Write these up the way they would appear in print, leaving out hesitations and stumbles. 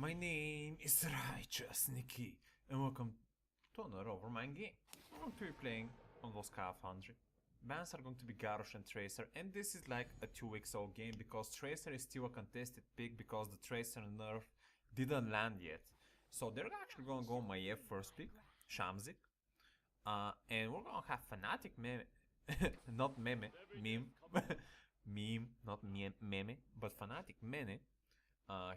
My name is Righteous Nikki, and welcome to another Overmind game. We're going to be playing on Volska 100. Bans are going to be Garrosh and Tracer, and this is like a 2 weeks old game because Tracer is still a contested pick because the Tracer nerf didn't land yet. So they're actually going to go Maiev first pick, Shamzik, and we're going to have Fnatic Meme, not Meme, Meme, Meme, not Meme, but Fnatic Mene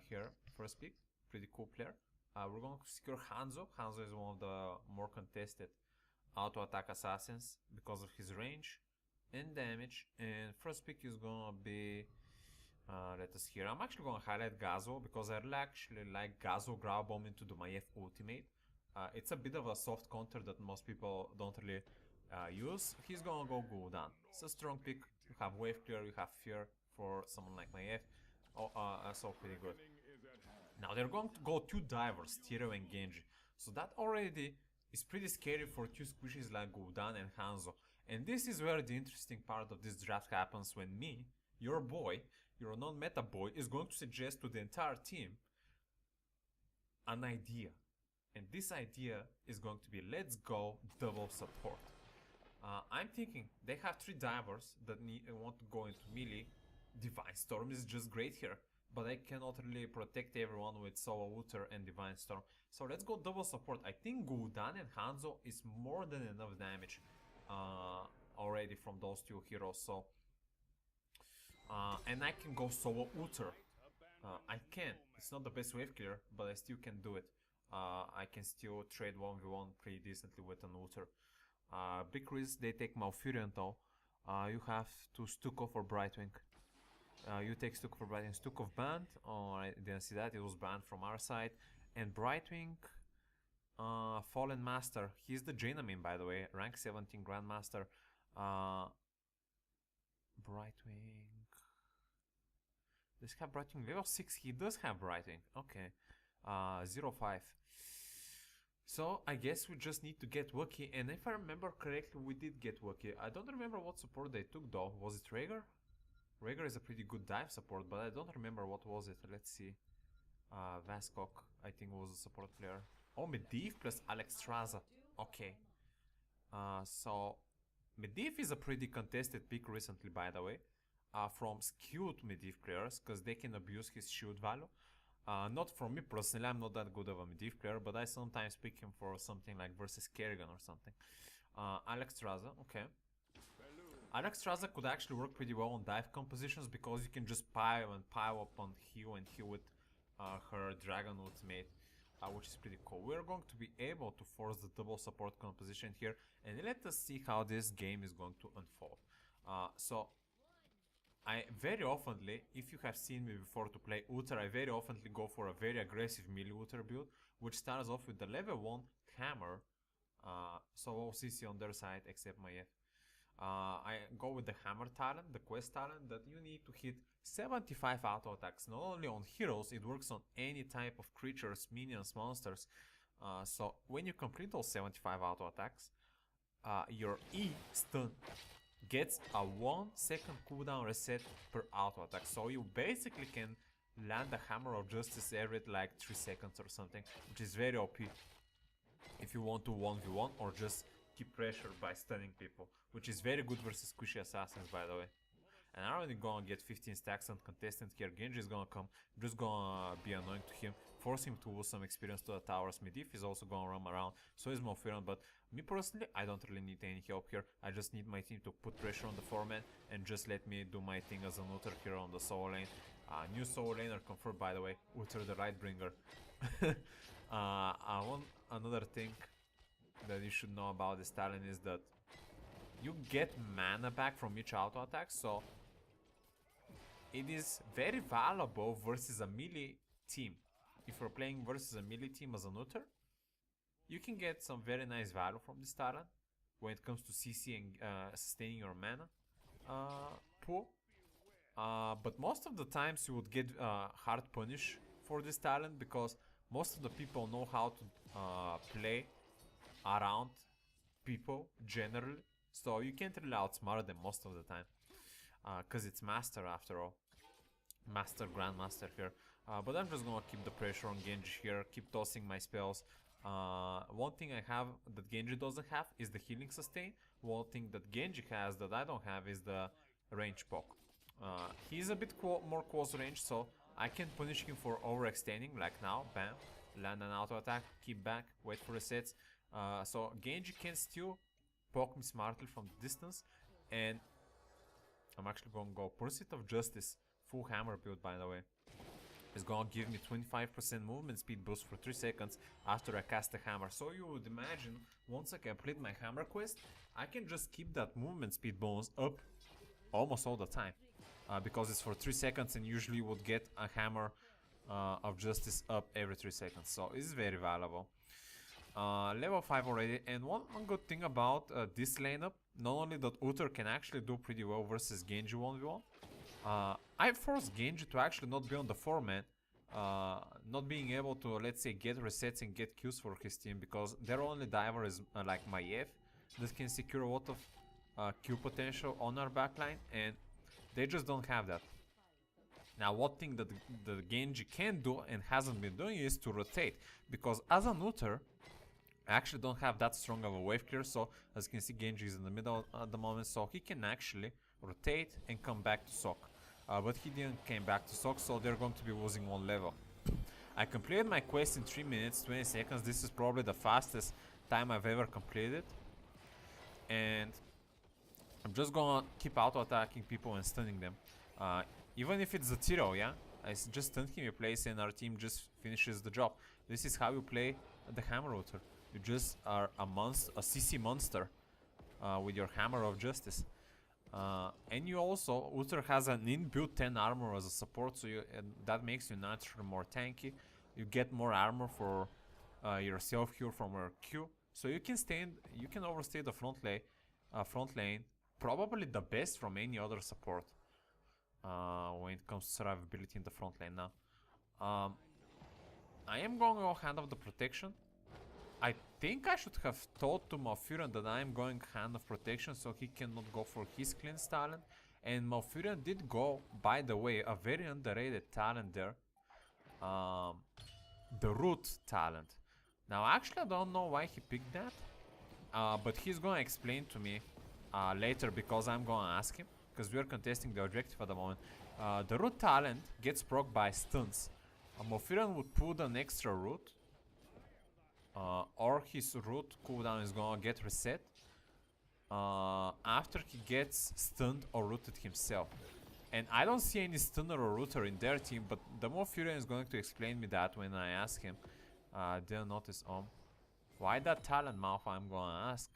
here, first pick. Pretty cool player. We're going to secure Hanzo. Hanzo is one of the more contested auto attack assassins because of his range and damage. And first pick is gonna be let us hear. I'm actually gonna highlight Gazo because I actually like Gazo grab bomb into the Maiev ultimate. It's a bit of a soft counter that most people don't really use. He's gonna go Gul'dan. It's a strong pick. You have wave clear, you have fear for someone like Maiev. So pretty good. Now they're going to go two divers, Tyrio and Genji. So that already is pretty scary for two squishies like Gul'dan and Hanzo. And this is where the interesting part of this draft happens when me, your boy, your non-meta boy, is going to suggest to the entire team an idea. And this idea is going to be let's go double support. I'm thinking they have three divers that want to go into melee. Divine Storm is just great here, but I cannot really protect everyone with Solo Uther and Divine Storm. So let's go double support. I think Gul'dan and Hanzo is more than enough damage already from those two heroes. So and I can go Solo Uther. I can. It's not the best wave clear, but I still can do it. I can still trade 1v1 pretty decently with an Uther. Big risk, they take Malfurion though. You have to Stukov or Brightwing. You take Stukov for Brightwing. Stukov banned. Oh, I didn't see that. It was banned from our side. And Brightwing, Fallen Master. He's the Jainamin, by the way. Rank 17 Grandmaster. Brightwing. Does he have Brightwing? Level 6. He does have Brightwing. Okay. 0-5. So I guess we just need to get lucky. And if I remember correctly, we did get lucky. I don't remember what support they took though. Was it Rhaegar? Rhaegar is a pretty good dive support, but I don't remember what was it. Let's see. Vascock, I think, was a support player. Oh, Medivh plus Alexstrasza. Okay. So Medivh is a pretty contested pick recently, by the way, from skewed Medivh players, because they can abuse his shield value. Not from me personally, I'm not that good of a Medivh player, but I sometimes pick him for something like versus Kerrigan or something. Alexstrasza, okay. Alexstrasza could actually work pretty well on dive compositions because you can just pile up on heal and heal with her dragon ultimate, which is pretty cool. We're going to be able to force the double support composition here, and let us see how this game is going to unfold. So I very oftenly, if you have seen me before to play Uther, I very oftenly go for a very aggressive melee Uther build, which starts off with the level 1 hammer, so all CC on their side except Maiev. I go with the hammer talent, the quest talent, that you need to hit 75 auto attacks. Not only on heroes, it works on any type of creatures, minions, monsters. So when you complete those 75 auto attacks, your E stun gets a 1 second cooldown reset per auto attack. So you basically can land the Hammer of Justice every like 3 seconds or something, which is very OP if you want to 1v1 or just keep pressure by stunning people, which is very good versus squishy assassins, by the way. And I'm already gonna get 15 stacks on contestant here. Genji is gonna come, just gonna be annoying to him, force him to lose some experience to the towers. Medivh is also gonna roam around, so is Malfurion, but me personally, I don't really need any help here. I just need my team to put pressure on the 4-man and just let me do my thing as an Uther here on the solo lane. New solo laner confirmed, by the way, Uther the Rightbringer. Another thing that you should know about this talent is that you get mana back from each auto attack, so it is very valuable versus a melee team. If you're playing versus a melee team as an Uther, you can get some very nice value from this talent when it comes to CC and sustaining your mana pool. But most of the times you would get hard punish for this talent because most of the people know how to play around people generally, so you can't really outsmart them most of the time because it's master after all. Grandmaster here. But I'm just gonna keep the pressure on Genji here, keep tossing my spells. One thing I have that Genji doesn't have is the healing sustain. One thing that Genji has that I don't have is the range poke. He's a bit more close range, so I can punish him for overextending, like now, bam, land an auto attack, keep back, wait for resets. So Genji can still poke me smartly from the distance, and I'm actually gonna go Pursuit of Justice, full hammer build by the way. It's gonna give me 25% movement speed boost for 3 seconds after I cast the hammer. So you would imagine, once I complete my hammer quest, I can just keep that movement speed bonus up almost all the time. Because it's for 3 seconds and usually you would get a hammer of justice up every 3 seconds. So it's very valuable. Level 5 already, and one good thing about this lineup, not only that Uther can actually do pretty well versus Genji 1v1, I forced Genji to actually not be on the 4-man, not being able to, let's say, get resets and get kills for his team, because their only diver is like Maiev, that can secure a lot of kill potential on our backline, and they just don't have that. Now, one thing that the Genji can do and hasn't been doing is to rotate, because as an Uther, I actually don't have that strong of a wave clear, so as you can see, Genji is in the middle at the moment, so he can actually rotate and come back to sock. But he didn't came back to sock, so they're going to be losing 1 level. I completed my quest in 3 minutes 20 seconds. This is probably the fastest time I've ever completed, and I'm just gonna keep auto attacking people and stunning them, even if it's the Tiro. Yeah, I just stun him in place and our team just finishes the job. This is how you play the Hammer Uther. You just are a CC monster with your Hammer of Justice. And you also, Uther has an inbuilt 10 armor as a support, so that makes you naturally more tanky. You get more armor for your self heal from your Q, so you can overstay the front lane, probably the best from any other support when it comes to survivability in the front lane. Now, I am going to go Hand of the Protection. I think I should have told to Malfurion that I am going Hand of Protection so he cannot go for his cleanse talent. And Malfurion did go, by the way, a very underrated talent there. The Root talent. Now actually I don't know why he picked that. But he's gonna explain to me later, because I'm gonna ask him. Because we are contesting the objective at the moment. The Root talent gets proc by stuns. Malfurion would put an extra Root. Or his root cooldown is gonna get reset after he gets stunned or rooted himself. And I don't see any stunner or rooter in their team, but the Malfurion is going to explain me that when I ask him. Didn't notice why that talent, Malfa, I'm gonna ask.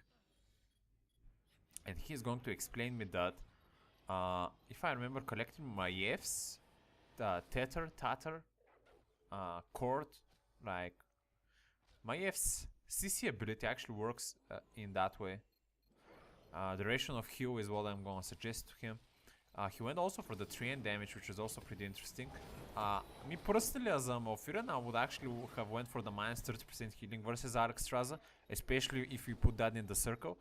And he's going to explain me that if I remember collecting my Fs, the Tatter, Court, like Maev's CC ability actually works in that way. Duration of heal is what I'm gonna suggest to him. He went also for the 3N damage, which is also pretty interesting. Me personally, as a Malfurion, I would actually have went for the minus 30% healing versus Arxtraza, especially if you put that in the circle.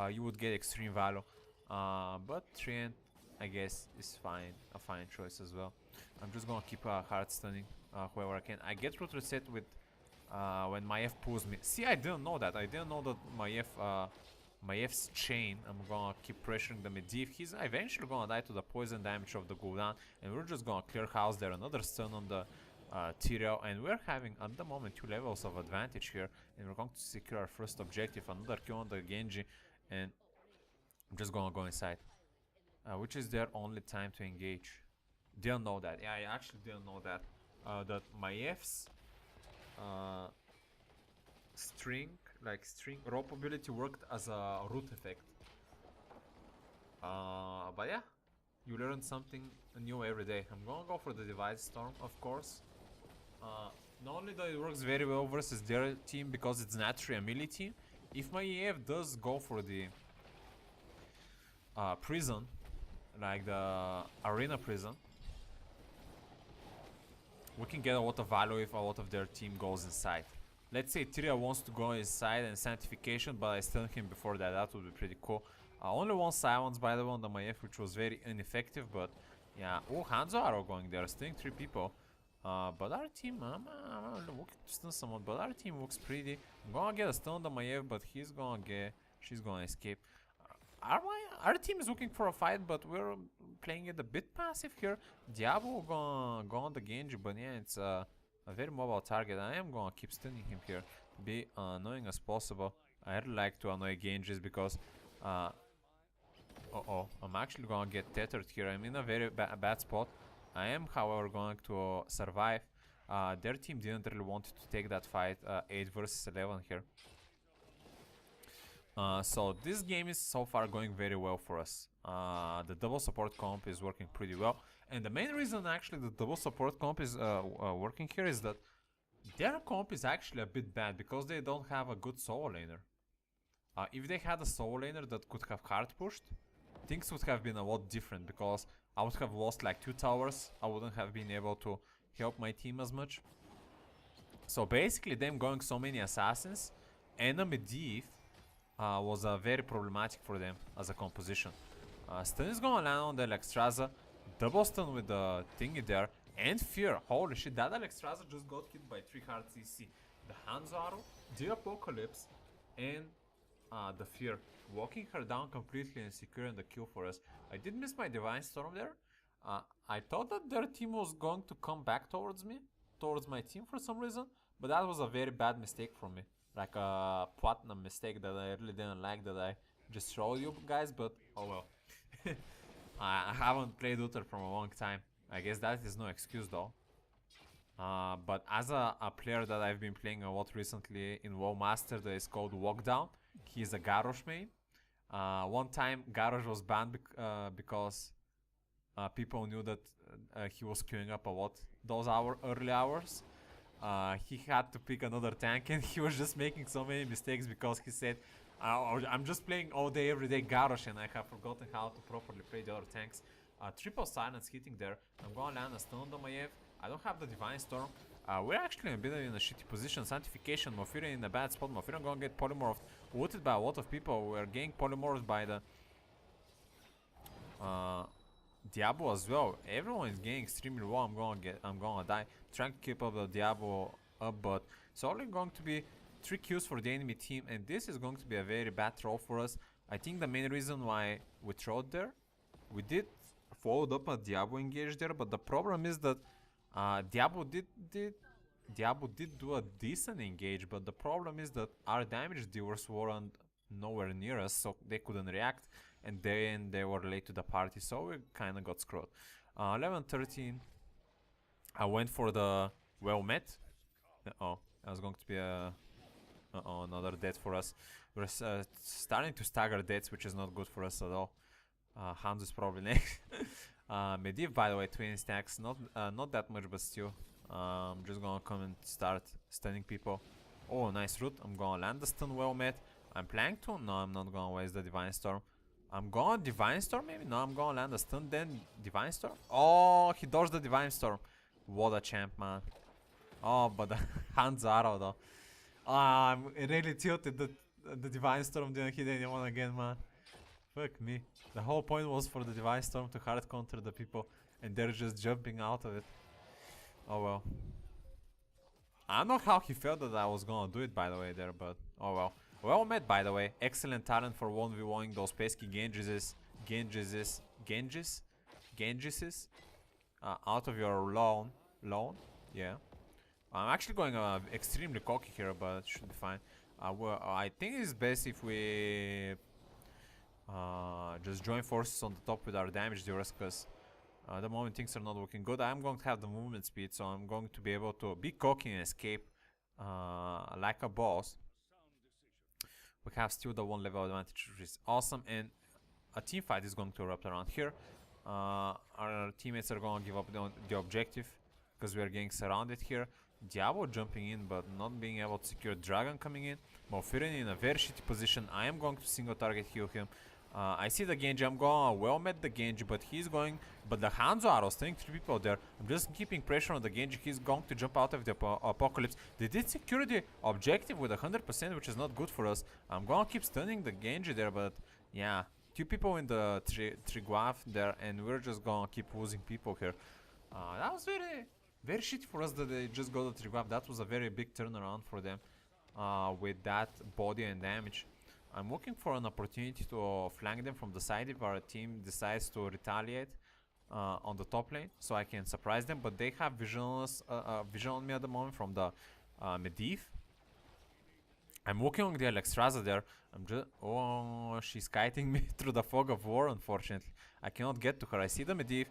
You would get extreme value. But 3N, I guess, is a fine choice as well. I'm just gonna keep hard stunning whoever I can. I get root reset with when Maiev pulls me. See, I didn't know that. I didn't know that Maev's chain, I'm gonna keep pressuring the Medivh. He's eventually gonna die to the poison damage of the Gul'dan, and we're just gonna clear house there. Another stun on the Tyrael, and we're having at the moment 2 levels of advantage here, and we're going to secure our first objective. Another kill on the Genji, and I'm just gonna go inside, which is their only time to engage. Didn't know that. Yeah, I actually didn't know that. That Maev's string rope ability worked as a root effect. But yeah, you learn something new every day. I'm gonna go for the Divide Storm, of course. Not only that it works very well versus their team because it's naturally a melee team. If my EF does go for the prison, like the arena prison, we can get a lot of value if a lot of their team goes inside. Let's say Tyrael wants to go inside and Sanctification, but I stun him before that. That would be pretty cool. Only one silence, by the way, on the Maiev, which was very ineffective, but Yeah. Oh, Hanzo Arrow going there, stunning 3 people. But our team, I'm looking to stun someone, but our team looks pretty. I'm gonna get a stun on Maiev, but she's gonna escape. Our team is looking for a fight, but we're playing it a bit passive here. Diablo gonna go on the Genji, but yeah, it's a very mobile target. I am gonna keep stunning him here, be annoying as possible. I really like to annoy Genjis because, I'm actually gonna get tethered here. I'm in a very bad spot. I am, however, going to survive. Their team didn't really want to take that fight, 8 versus 11 here. So this game is so far going very well for us. The double support comp is working pretty well. And the main reason actually the double support comp is working here is that their comp is actually a bit bad because they don't have a good solo laner. If they had a solo laner that could have hard pushed, things would have been a lot different because I would have lost like 2 towers. I wouldn't have been able to help my team as much. So basically them going so many assassins and a Medivh was very problematic for them as a composition. Stun is gonna land on the Alexstrasza, double stun with the thingy there, and Fear. Holy shit, that Alexstrasza just got hit by 3 hard CC. The Hanzo Arrow, the Apocalypse, and the Fear. Walking her down completely and securing the kill for us. I did miss my Divine Storm there. I thought that their team was going to come back towards me, towards my team for some reason, but that was a very bad mistake from me. Like a platinum mistake that I really didn't like, that I just showed you guys, but oh well. I haven't played Uther from a long time. I guess that is no excuse though. But as a player that I've been playing a lot recently in WoW Master that is called Walkdown, he's a Garrosh main. One time Garrosh was banned because people knew that he was queuing up a lot those early hours. He had to pick another tank and he was just making so many mistakes because he said, I'm just playing all day every day Garrosh and I have forgotten how to properly play the other tanks. Triple silence hitting there. I'm gonna land a stun on Maiev. I don't have the Divine Storm. We're actually a bit in a shitty position. Sanctification, Mofira in a bad spot. Mofira gonna get polymorphed. Ulted by a lot of people. We're getting polymorphed by the Diablo as well. Everyone is getting extremely low. I'm gonna die. Trying to keep up the Diablo up, but it's only going to be 3 kills for the enemy team, and this is going to be a very bad throw for us. I think the main reason why we throwed there, we did followed up a Diablo engage there, but the problem is that Diablo did do a decent engage, but the problem is that our damage dealers weren't nowhere near us, so they couldn't react, and then they were late to the party, so we kind of got screwed. 11-13. I went for the well met. Oh, that was going to be a another death for us. We're starting to stagger deaths, which is not good for us at all. Hans is probably next. Medivh, by the way, 20 stacks, not that much, but still. I'm just gonna come and start stunning people. Oh, nice root. I'm gonna land the stun well met. I'm planning to. No, I'm not gonna waste the Divine Storm. I'm gonna Divine Storm maybe? No, I'm gonna land the stun, then Divine Storm. Oh, he dodged the Divine Storm. What a champ, man. Oh, but the Hanzo Arrow though. I'm really tilted that the Divine Storm didn't hit anyone again, man. Fuck me. The whole point was for the Divine Storm to hard counter the people, and they're just jumping out of it. Oh well. I don't know how he felt that I was gonna do it, by the way, there, but oh well. Well met, by the way. Excellent talent for 1v1ing those pesky Genjises out of your loan. Yeah. I'm actually going extremely cocky here, but it should be fine. Well, I think it's best if we just join forces on the top with our damage dealers, because at the moment things are not looking good. I'm going to have the movement speed, so I'm going to be able to be cocky and escape like a boss. We have still the 1 level advantage, which is awesome, and a team fight is going to erupt around here. Our teammates are going to give up the objective because we are getting surrounded here. Diablo jumping in but not being able to secure Dragon coming in. Malfurion in a very shitty position. I am going to single target heal him. I see the Genji. I'm going to well met the Genji, but he's going. But the Hanzo Arrow staying 3 people there. I'm just keeping pressure on the Genji. He's going to jump out of the Apocalypse. They did secure the objective with 100%, which is not good for us. I'm going to keep stunning the Genji there, but yeah, two people in the Triguav there, and we're just gonna keep losing people here. That was very shitty for us that they just got the Triguav. That was a very big turnaround for them with that body and damage. I'm looking for an opportunity to flank them from the side if our team decides to retaliate on the top lane, so I can surprise them. But they have vision on me at the moment from the Medivh. I'm walking on the Alexstrasza there. I'm just... Oh, she's kiting me through the fog of war, unfortunately. I cannot get to her. I see the Medivh.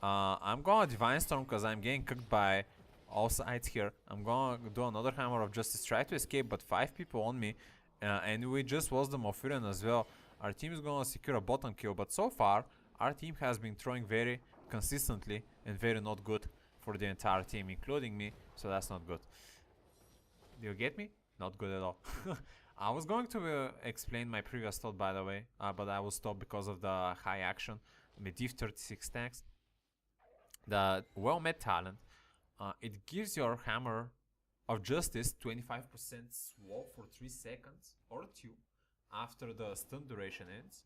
I'm gonna Divine Storm because I'm getting cooked by all sides here. I'm gonna do another Hammer of Justice, try to escape, but 5 people on me. And we just lost the Mofurian as well. Our team is gonna secure a bottom kill, but so far, our team has been throwing very consistently and very not good for the entire team, including me, so that's not good. Do you get me? Not good at all. I was going to explain my previous thought, by the way, but I will stop because of the high action. Medivh 36 stacks. The well-made talent, it gives your Hammer of Justice 25% swap for 3 seconds or 2 after the stun duration ends,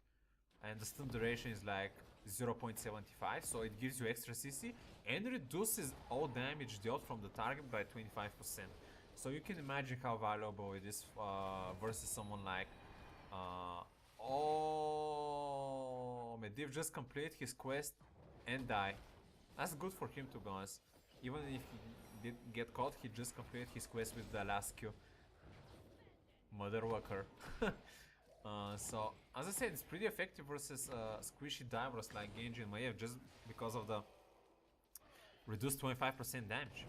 and the stun duration is like 0.75, so it gives you extra CC and reduces all damage dealt from the target by 25%. So you can imagine how valuable it is versus someone like oh, Medivh just complete his quest and die. That's good for him, to be honest. Even if he did get caught, he just completed his quest with the last Q. Mother worker. So, as I said, it's pretty effective versus squishy divers like Genji and Maiev, just because of the reduced 25% damage.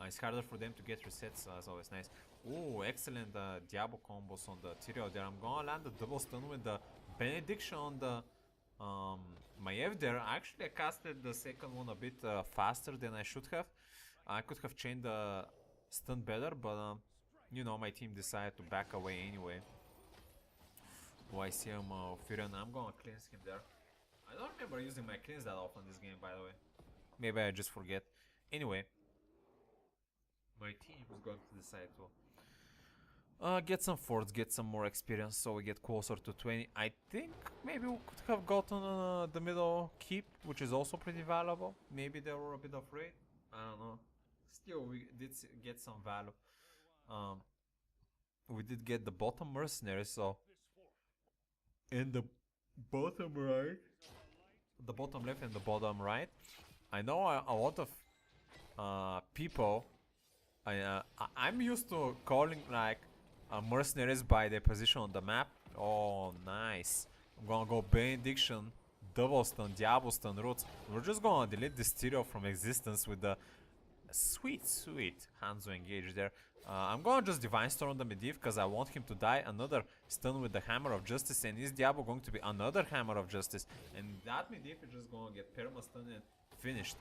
It's harder for them to get resets, so that's always nice. Oh, excellent Diablo combos on the Tyrael there. I'm gonna land the double stun with the Benediction on the Maiev there. Actually, I casted the second one a bit faster than I should have. I could have chained the stun better, but you know, my team decided to back away anyway. Oh, I see him Furion. I'm gonna cleanse him there. I don't remember using my cleanse that often this game, by the way. Maybe I just forget. Anyway, my team is going to decide to get some forts, get some more experience, so we get closer to 20. I think maybe we could have gotten the middle keep, which is also pretty valuable. Maybe they were a bit afraid. I don't know. Still, we did get some value. We did get the bottom mercenary, so in the bottom right, the bottom left and the bottom right, I know a lot of people. I'm used to calling like mercenaries by their position on the map. Oh, nice. I'm gonna go Benediction, double stun, Diablo stun, roots. We're just gonna delete this Tyrael from existence with the sweet Hanzo engage there. I'm gonna just Divine Storm on the Medivh because I want him to die. Another stun with the Hammer of Justice, and is Diablo going to be another Hammer of Justice? And that Medivh is just gonna get perma stun and finished.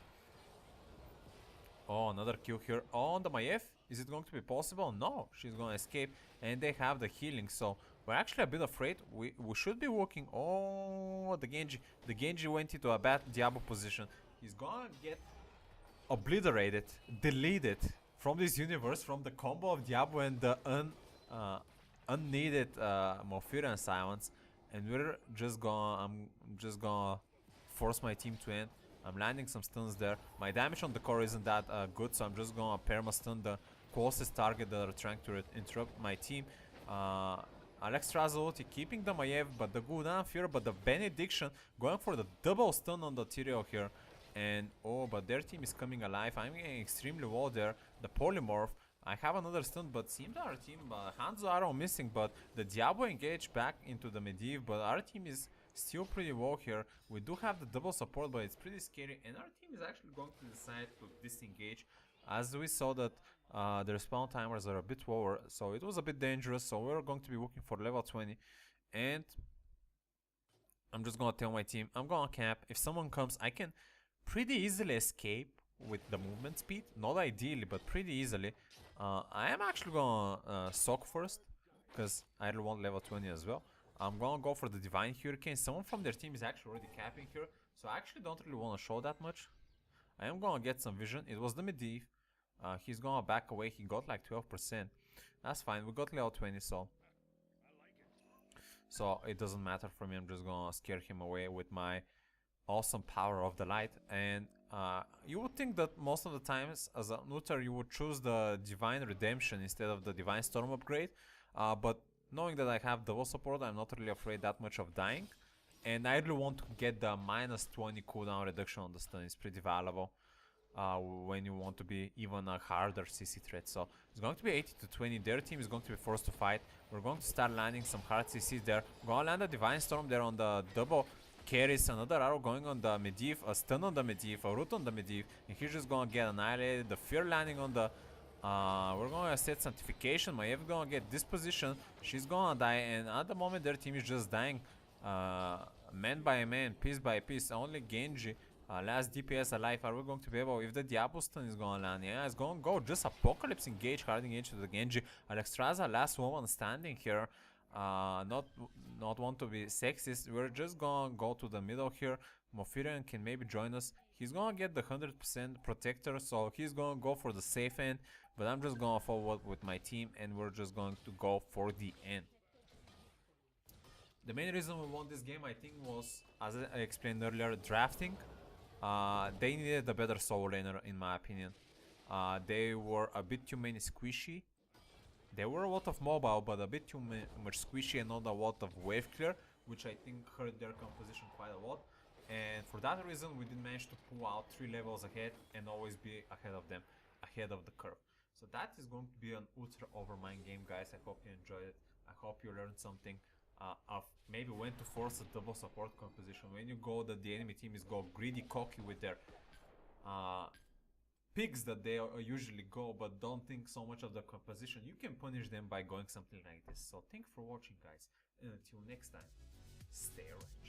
Oh, another kill here on the Maiev. Is it going to be possible? No, she's gonna escape, and they have the healing, so we're actually a bit afraid. We should be walking. Oh, the Genji went into a bad Diablo position. He's gonna get obliterated, deleted from this universe, from the combo of Diablo and the unneeded Mofurian silence, and we're just gonna. I'm just gonna force my team to end. I'm landing some stuns there. My damage on the core isn't that good, so I'm just gonna perma stun the closest target that are trying to interrupt my team. Alexstrasza ulti keeping the Maiev, but the Gul'dan Fear, but the Benediction going for the double stun on the Tyrael here. And oh, but their team is coming alive. I'm getting extremely low there. The Polymorph. I have another stun, but seems our team, Hanzo Arrow missing, but the Diablo engaged back into the Medivh, but our team is still pretty low here. We do have the double support, but it's pretty scary, and our team is actually going to decide to disengage, as we saw that the respawn timers are a bit lower, so it was a bit dangerous. So we're going to be looking for level 20, and I'm just gonna tell my team I'm gonna camp. If someone comes, I can pretty easily escape with the movement speed, not ideally, but pretty easily. I am actually gonna sock first, because I don't want level 20 as well. I'm gonna go for the Divine Hurricane. Someone from their team is actually already capping here, so I actually don't really want to show that much. I am gonna get some vision. It was the Medivh. He's gonna back away. He got like 12%. That's fine. We got level 20, so so it doesn't matter for me. I'm just gonna scare him away with my awesome power of the light. And you would think that most of the times as a Uther you would choose the Divine Redemption instead of the Divine Storm upgrade, but knowing that I have double support, I'm not really afraid that much of dying, and I really want to get the minus 20 cooldown reduction on the stun. It's pretty valuable when you want to be even a harder CC threat. So it's going to be 80 to 20. Their team is going to be forced to fight. We're going to start landing some hard CCs there. We're gonna land a Divine Storm there on the double carries, another arrow going on the Medivh, a stun on the Medivh, a root on the Medivh, and he's just gonna get annihilated. The fear landing on the we're gonna set sanctification. Maiev gonna get this position, she's gonna die, and at the moment their team is just dying man by man, piece by piece. Only Genji last DPS alive. Are we going to be able, if the Diablo stun is gonna land? Yeah, it's gonna go just Apocalypse engage, hard engage to the Genji. Alexstrasza last woman standing here. Not want to be sexist, we're just gonna go to the middle here. Mofirian can maybe join us. He's gonna get the 100% protector, so he's gonna go for the safe end, but I'm just gonna forward with my team and we're just going to go for the end. The main reason we won this game, I think, was, as I explained earlier, drafting. They needed a better solo laner in my opinion. They were a bit too many squishy. There were a lot of mobile, but a bit too much squishy and not a lot of wave clear, which I think hurt their composition quite a lot. And for that reason, we didn't manage to pull out 3 levels ahead and always be ahead of them, ahead of the curve. So that is going to be an Uther Overmind game, guys. I hope you enjoyed it. I hope you learned something of maybe when to force a double support composition. When you go that the enemy team is go greedy, cocky with their pigs that they usually go, but don't think so much of the composition. You can punish them by going something like this. So thanks for watching, guys, and until next time, stay ready.